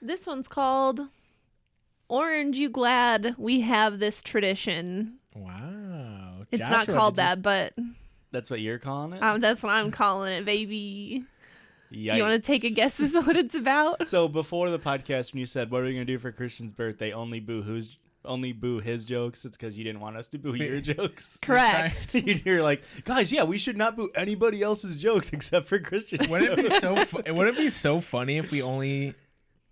This one's called Orange You Glad We Have This Tradition. Wow. It's not called that, but That's what you're calling it? that's what I'm calling it, baby. Yikes. You want to take a guess as to what it's about? So before the podcast, when you said, what are we going to do for Christian's birthday? Only boo his jokes. It's because you didn't want us to boo your jokes. Correct. You're like, guys, yeah, we should not boo anybody else's jokes except for Christian's Wouldn't jokes. it be so funny if we only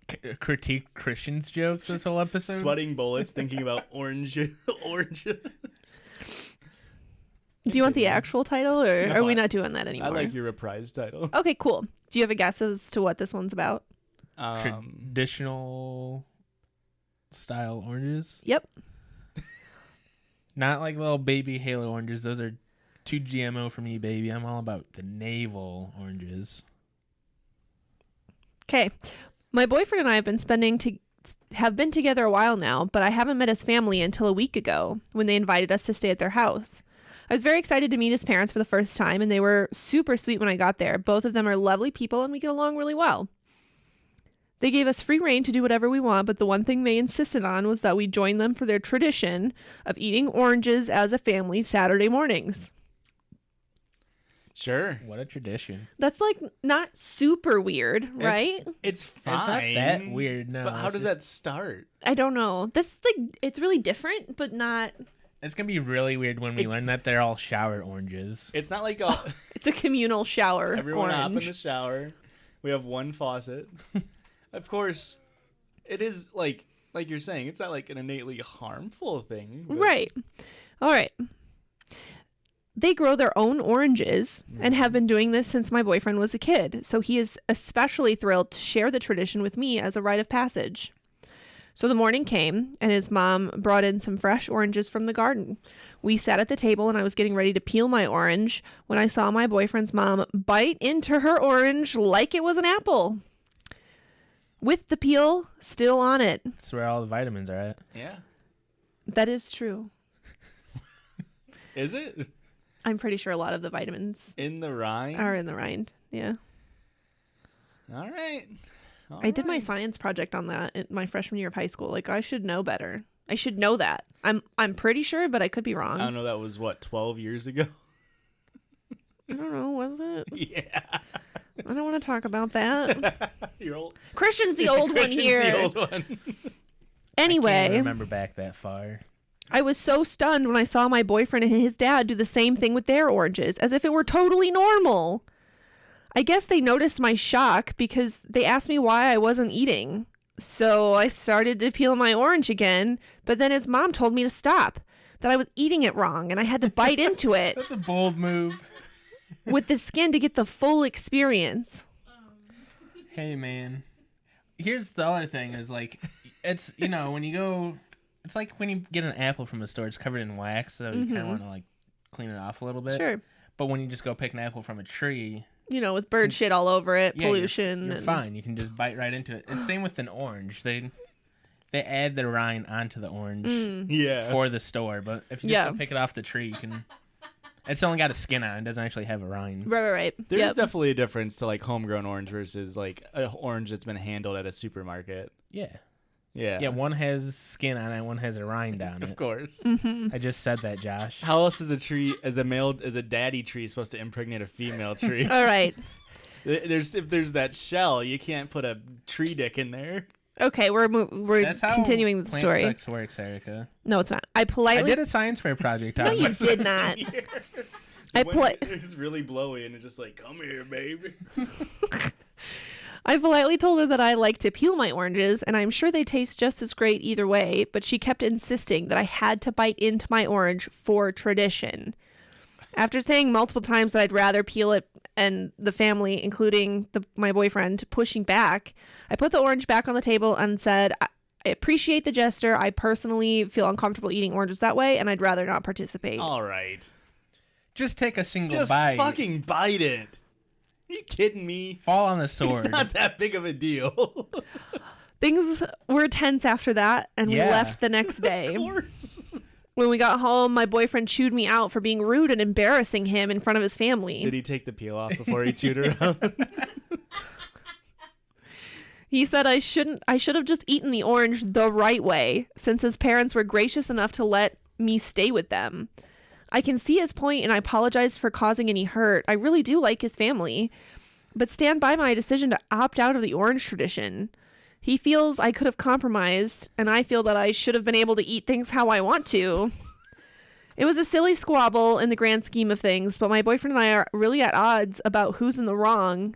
critiqued Christian's jokes this whole episode? Sweating bullets, thinking about orange. Do you want the actual title, or No, are we not doing that I anymore? like your reprise title. Okay, cool. Do you have a guess as to what this one's about? Traditional style oranges? Yep. Not like little baby Halo oranges. Those are too GMO for me, baby. I'm all about the navel oranges. Okay. My boyfriend and I have been together a while now, but I haven't met his family until a week ago when they invited us to stay at their house. I was very excited to meet his parents for the first time, and they were super sweet when I got there. Both of them are lovely people, and we get along really well. They gave us free reign to do whatever we want, but the one thing they insisted on was that we join them for their tradition of eating oranges as a family Saturday mornings. Sure. What a tradition. That's like not super weird, right? It's fine. It's not that weird, no. But how does that start? I don't know. That's like, it's really different, but not... It's going to be really weird when we learn that they're all shower oranges. It's not like It's a communal shower everyone hop in orange. the shower. We have one faucet. Of course, it is like you're saying, it's not like an innately harmful thing. But... Right. All right. They grow their own oranges and have been doing this since my boyfriend was a kid. So he is especially thrilled to share the tradition with me as a rite of passage. So the morning came and his mom brought in some fresh oranges from the garden. We sat at the table and I was getting ready to peel my orange when I saw my boyfriend's mom bite into her orange like it was an apple, with the peel still on it. That's where all the vitamins are at. Yeah. That is true. Is it? I'm pretty sure a lot of the vitamins In the rind? are in the rind. Yeah. All right. I did my science project on that in my freshman year of high school. Like, I should know better. I should know that. I'm pretty sure, but I could be wrong. I don't know. That was, 12 years ago? I don't know. Was it? Yeah. I don't want to talk about that. You're old. Christian's the old one Christian's here. the old one. I Anyway, can't remember back that far. I was so stunned when I saw my boyfriend and his dad do the same thing with their oranges, as if it were totally normal. I guess they noticed my shock because they asked me why I wasn't eating. So I started to peel my orange again, but then his mom told me to stop, that I was eating it wrong, and I had to bite into it That's a bold move. with the skin to get the full experience. Hey, man. Here's the other thing is, like, it's, you know, when you go... It's like when you get an apple from a store, it's covered in wax, so you kind of want to, like, clean it off a little bit. Sure. But when you just go pick an apple from a tree... You know, with bird shit all over it, yeah, pollution. You're and... fine. You can just bite right into it. And same with an orange. They add the rind onto the orange Yeah. for the store. But if you just go pick it off the tree, you can... It's only got a skin on it. It doesn't actually have a rind. Right. There's Yep. definitely a difference to, like, homegrown orange versus, like, an orange that's been handled at a supermarket. Yeah. Yeah. Yeah, one has skin on it, one has a rind on it. Of course. Mm-hmm. I just said that, Josh. How else is a daddy tree supposed to impregnate a female tree? All right. If there's that shell, you can't put a tree dick in there. Okay, we're That's how continuing the plant story. sex works, Erica. No, it's not. I I politely... did a science fair project. No, you did not. It's really blowy and it's just like, come here, baby. I politely told her that I like to peel my oranges, and I'm sure they taste just as great either way, but she kept insisting that I had to bite into my orange for tradition. After saying multiple times that I'd rather peel it, and the family, including my boyfriend, pushing back, I put the orange back on the table and said, I appreciate the gesture. I personally feel uncomfortable eating oranges that way, and I'd rather not participate. All right. Just take a single Just bite. fucking bite it. Are you kidding me? Fall on the sword. It's not that big of a deal. Things were tense after that, and we Yeah. left the next day. Of course. When we got home, my boyfriend chewed me out for being rude and embarrassing him in front of his family. Did he take the peel off before he chewed her out? He said I should have just eaten the orange the right way, since his parents were gracious enough to let me stay with them. I can see his point, and I apologize for causing any hurt. I really do like his family, but stand by my decision to opt out of the orange tradition. He feels I could have compromised, and I feel that I should have been able to eat things how I want to. It was a silly squabble in the grand scheme of things, but my boyfriend and I are really at odds about who's in the wrong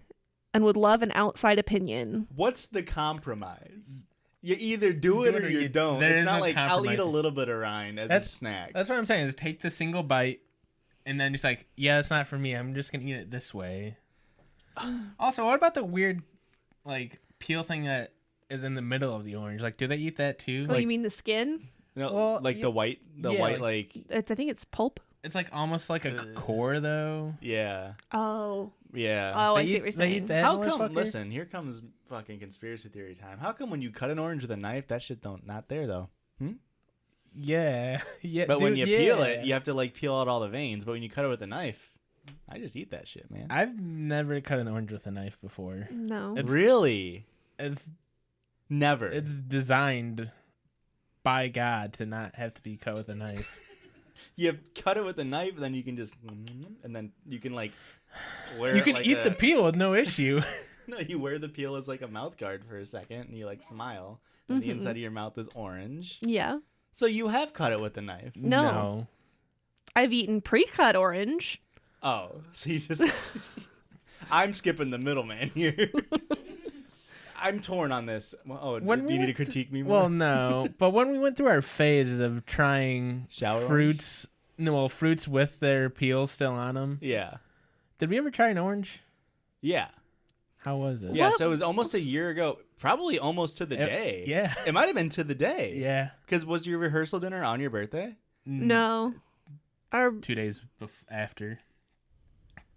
and would love an outside opinion. What's the compromise? You either do it or you don't. It's not like, I'll eat a little bit of rind as a snack. That's what I'm saying, is take the single bite and then just like, yeah, it's not for me. I'm just going to eat it this way. Also, what about the weird like peel thing that is in the middle of the orange? Like, do they eat that too? Oh, Like, you mean the skin? No, Well, like the white, like I think it's pulp. it's like almost like a core though. yeah, Oh. yeah. Oh, I They see eat- what you're they eat saying. that, How come? motherfucker? Listen, here comes fucking conspiracy theory time. How come when you cut an orange with a knife, that shit not there though? Yeah, yeah. But when you dude, peel yeah. it, you have to like peel out all the veins. But when you cut it with a knife, I just eat that shit, man. I've never cut an orange with a knife before. No. It's- Really? It's Never. it's designed by God to not have to be cut with a knife. You cut it with a knife, then you can just, and then you can like wear. You it can like eat the peel with no issue. No, you wear the peel as like a mouth guard for a second, and you like smile, and the inside of your mouth is orange. Yeah. So you have cut it with a knife. No. I've eaten pre-cut orange. Oh, so you just. I'm skipping the middleman here. I'm torn on this. Oh, When do we you need to went to- critique me more? Well, no. But when we went through our phases of trying Shower fruits, fruits with their peels still on them. Yeah. Did we ever try an orange? Yeah. How was it? Yeah, What? so it was almost a year ago. Probably almost to the It- day. yeah. It might have been to the day. Yeah. Because was your rehearsal dinner on your birthday? No. Our 2 days after.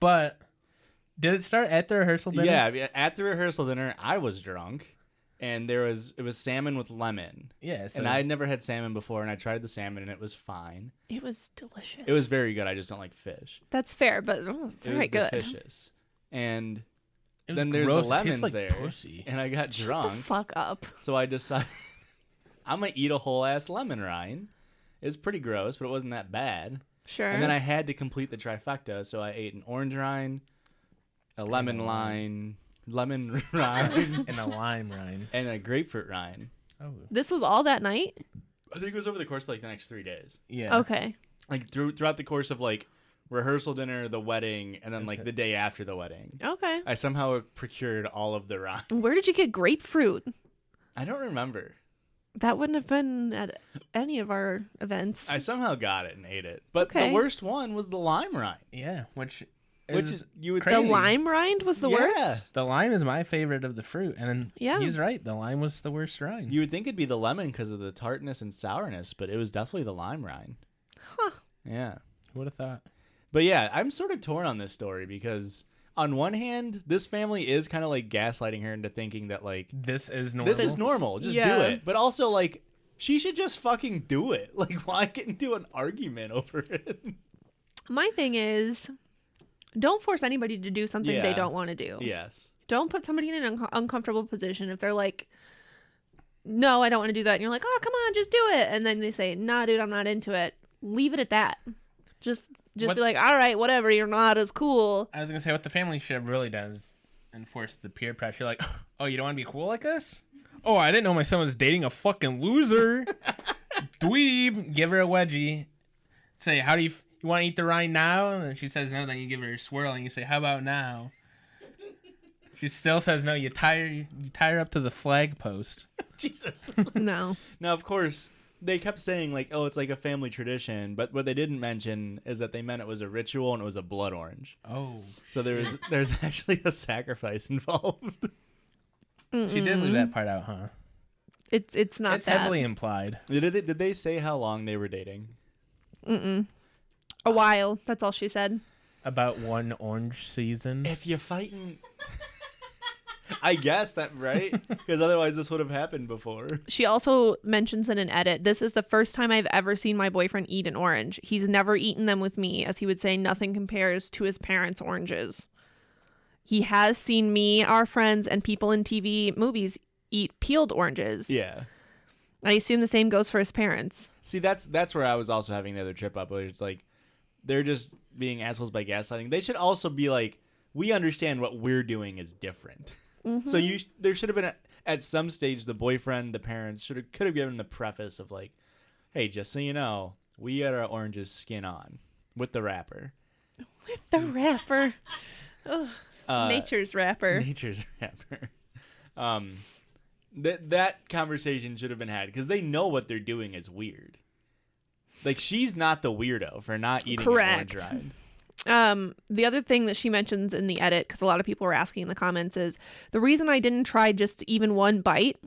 But did it start at the rehearsal dinner? Yeah, at the rehearsal dinner, I was drunk, and it was salmon with lemon. Yeah. So And I had never had salmon before, and I tried the salmon, and it was fine. It was delicious. It was very good. I just don't like fish. That's fair, but It very was good. delicious. And it was then there's gross. the It tastes lemons like there, pussy. and I got Shut drunk. the fuck up. So I decided I'm gonna eat a whole ass lemon rind. It was pretty gross, but it wasn't that bad. Sure. And then I had to complete the trifecta, so I ate an orange rind, a lemon rind, and And a lime rind. a grapefruit rind. Oh. This was all that night? I think it was over the course of like the next 3 days. Yeah. Okay. Like throughout the course of like rehearsal dinner, the wedding, and then like the day after the wedding. Okay. I somehow procured all of the rind. Where did you get grapefruit? I don't remember. That wouldn't have been at any of our events. I somehow got it and ate it. But Okay. the worst one was the lime rind. Yeah. Which Which is is you would the crazy. lime rind was the Yeah. worst? the lime is my favorite of the fruit, and Yeah. he's right. The lime was the worst rind. You would think it'd be the lemon because of the tartness and sourness, but it was definitely the lime rind. Huh. Yeah. Who would have thought? But yeah, I'm sort of torn on this story because on one hand, this family is kind of like gaslighting her into thinking that like This is normal. this is normal, just do Yeah. it. But also like she should just fucking do it. Like why get into an argument over it? My thing is, don't force anybody to do something they Yeah. don't want to do. Yes. Don't put somebody in an uncomfortable position if they're like, no, I don't want to do that. And you're like, oh, come on, just do it. And then they say, nah, dude, I'm not into it. Leave it at that. Just What- be like, all right, whatever. You're not as cool. I was gonna say what the family should have really done is enforce the peer pressure. Like, oh, you don't want to be cool like us? Oh, I didn't know my son was dating a fucking loser. Dweeb. Give her a wedgie. Say, how do you want to eat the rind now? And then she says no. Then you give her a swirl and you say, how about now? She still says no. You tie her up to the flag post. Jesus. No. Now, of course, they kept saying like, "Oh, it's like a family tradition," but what they didn't mention is that they meant it was a ritual and it was a blood orange. Oh, So there's actually a sacrifice involved. she did leave that part out, huh? It's not It's that. heavily implied. Did they say how long they were dating? A while. That's all she said. About one orange season. If you're fighting, I guess that right, because otherwise this would have happened before. She also mentions in an edit, this is the first time I've ever seen my boyfriend eat an orange. He's never eaten them with me, as he would say nothing compares to his parents' oranges. He has seen me, our friends, and people in TV movies eat peeled oranges. Yeah. I assume the same goes for his parents. See, that's where I was also having the other trip up, where it's like they're just being assholes by gaslighting. They should also be like, we understand what we're doing is different. Mm-hmm. So there should have been at some stage the boyfriend, the parents could have given the preface of like, hey, just so you know, we got our oranges skin on with the wrapper. With the wrapper. Ugh. Nature's wrapper. Nature's wrapper. That conversation should have been had because they know what they're doing is weird. Like, she's not the weirdo for not eating an orange rind. The other thing that she mentions in the edit, because a lot of people were asking in the comments, is the reason I didn't try just even one bite,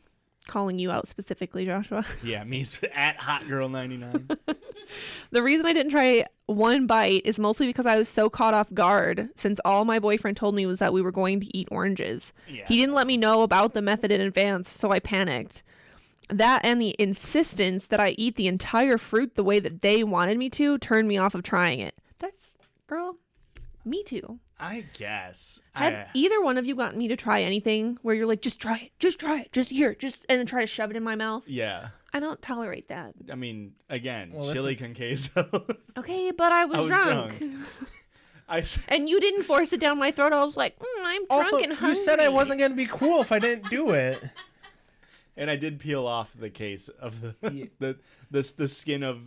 calling you out specifically, Joshua. Yeah, me at HotGirl99. The reason I didn't try one bite is mostly because I was so caught off guard since all my boyfriend told me was that we were going to eat oranges. Yeah. He didn't let me know about the method in advance, so I panicked. That and the insistence that I eat the entire fruit the way that they wanted me to turned me off of trying it. That's, girl, me too. I guess. Have either one of you gotten me to try anything where you're like, just try it, just here, and then try to shove it in my mouth? Yeah. I don't tolerate that. I mean, again, Well, chili con queso. Okay, but I was drunk. And you didn't force it down my throat. I was like, I'm drunk Also, and hungry. you said I wasn't going to be cool if I didn't do it. And I did peel off the case of the skin of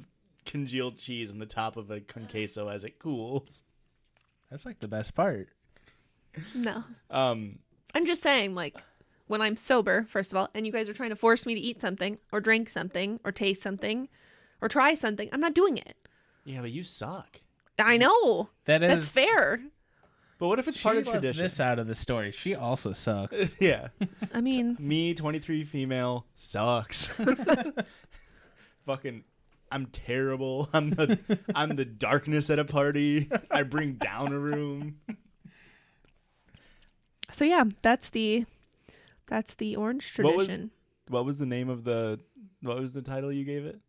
congealed cheese on the top of a con queso as it cools. That's like the best part. No. Um, I'm just saying, like, when I'm sober, first of all, and you guys are trying to force me to eat something or drink something or taste something or try something, I'm not doing it. yeah, but you suck. I know. That's fair. But what if it's part of tradition? This out of the story. She also sucks. Yeah. I mean, Me, 23 female, sucks. Fucking, I'm terrible. I'm the darkness at a party. I bring down a room. so yeah, that's the orange tradition. What was the name of what was the title you gave it?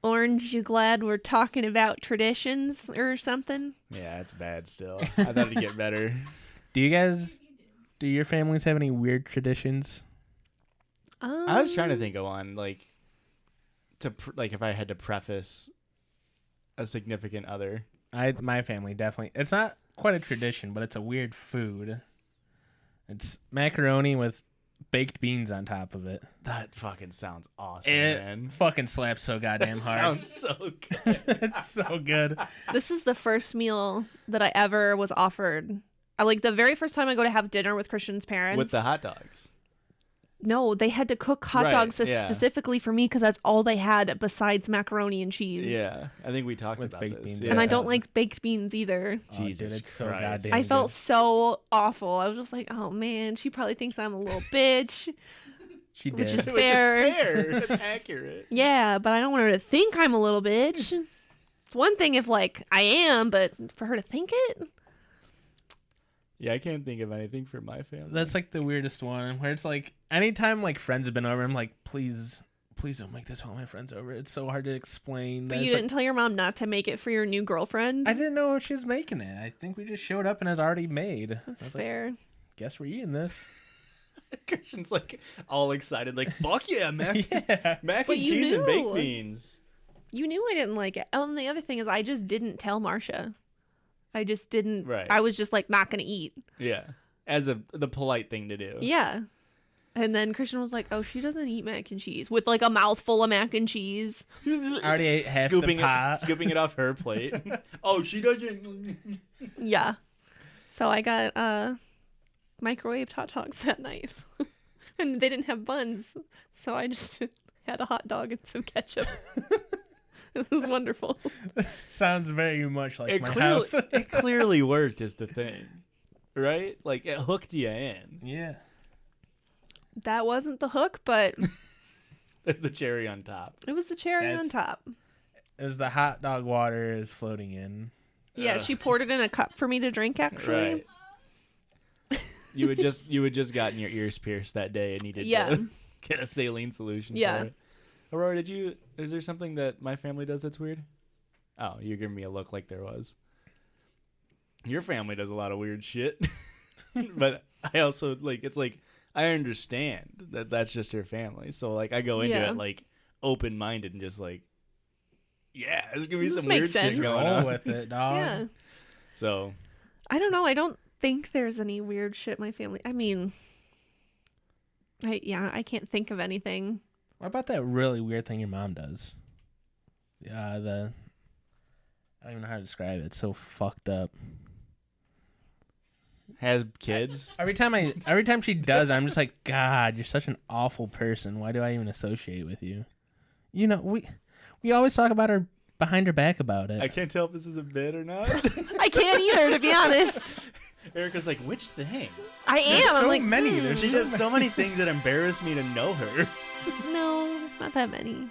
Orange, you glad we're talking about traditions or something? Yeah, it's bad still. I thought it'd get better. Do your families have any weird traditions? I was trying to think of one, like, if I had to preface a significant other. My family definitely. It's not quite a tradition, but it's a weird food. It's macaroni with baked beans on top of it. That fucking sounds awesome, It man. fucking slaps so goddamn hard. Sounds so good. It's so good. This is the first meal that I ever was offered. The very first time I go to have dinner with Christian's parents. With the hot dogs. No, they had to cook hot dogs specifically for me because that's all they had besides macaroni and cheese. Yeah, I think we talked With about baked this. beans. Yeah. And I don't like baked beans either. Jesus dude, it's so Christ. goddamn I felt good. so awful. I was just like, oh man, she probably thinks I'm a little bitch. She did. Which is Which fair. is fair. It's accurate. Yeah, but I don't want her to think I'm a little bitch. It's one thing if like I am, but for her to think it. Yeah, I can't think of anything for my family. That's like the weirdest one where it's like anytime like friends have been over, I'm like, please don't make this all my friends over. It's so hard to explain. But that you it's didn't tell your mom not to make it for your new girlfriend? I didn't know she was making it. I think we just showed up and it was already made. That's I was fair. Like, guess we're eating this. Christian's like all excited, like, fuck yeah, mac Yeah. and But you cheese and baked knew. beans. You knew I didn't like it. Oh, and the other thing is I just didn't tell Marcia. I just didn't. Right. I was just like not going to eat. Yeah. As the polite thing to do. Yeah. And then Christian was like, oh, she doesn't eat mac and cheese with like a mouthful of mac and cheese. I already ate half Scooping the pot. scooping it off her plate. Oh, she doesn't. Yeah. So I got microwaved hot dogs that night. And they didn't have buns. So I just had a hot dog and some ketchup. It was wonderful. Sounds very much like It my clearly, house. it clearly worked is the thing. Right? Like, it hooked you in. Yeah. That wasn't the hook, but That's the cherry on top. it was the cherry on That's- top. As the hot dog water is floating in. Yeah, she poured it in a cup for me to drink, actually. Right. You had just gotten your ears pierced that day and needed Yeah. to get a saline solution Yeah. for it. Aurora, is there something that my family does that's weird? Oh, you're giving me a look like there was. Your family does a lot of weird shit. But I also, like, it's like I understand that that's just her family. So like I go into it like open-minded and just like, yeah, there's gonna be some weird shit going on with it, dog. Yeah. So I don't know. I don't think there's any weird shit in my family. I mean, I can't think of anything. What about that really weird thing your mom does? I don't even know how to describe it. It's so fucked up. has kids. Every time she does, I'm just like, God, you're such an awful person. Why do I even associate with you? You know, we always talk about her behind her back about it. I can't tell if this is a bit or not. I can't either, to be honest. Erica's like, which thing? I am. There's I'm so like, many. She does so many things that embarrass me to know her. No, not that many.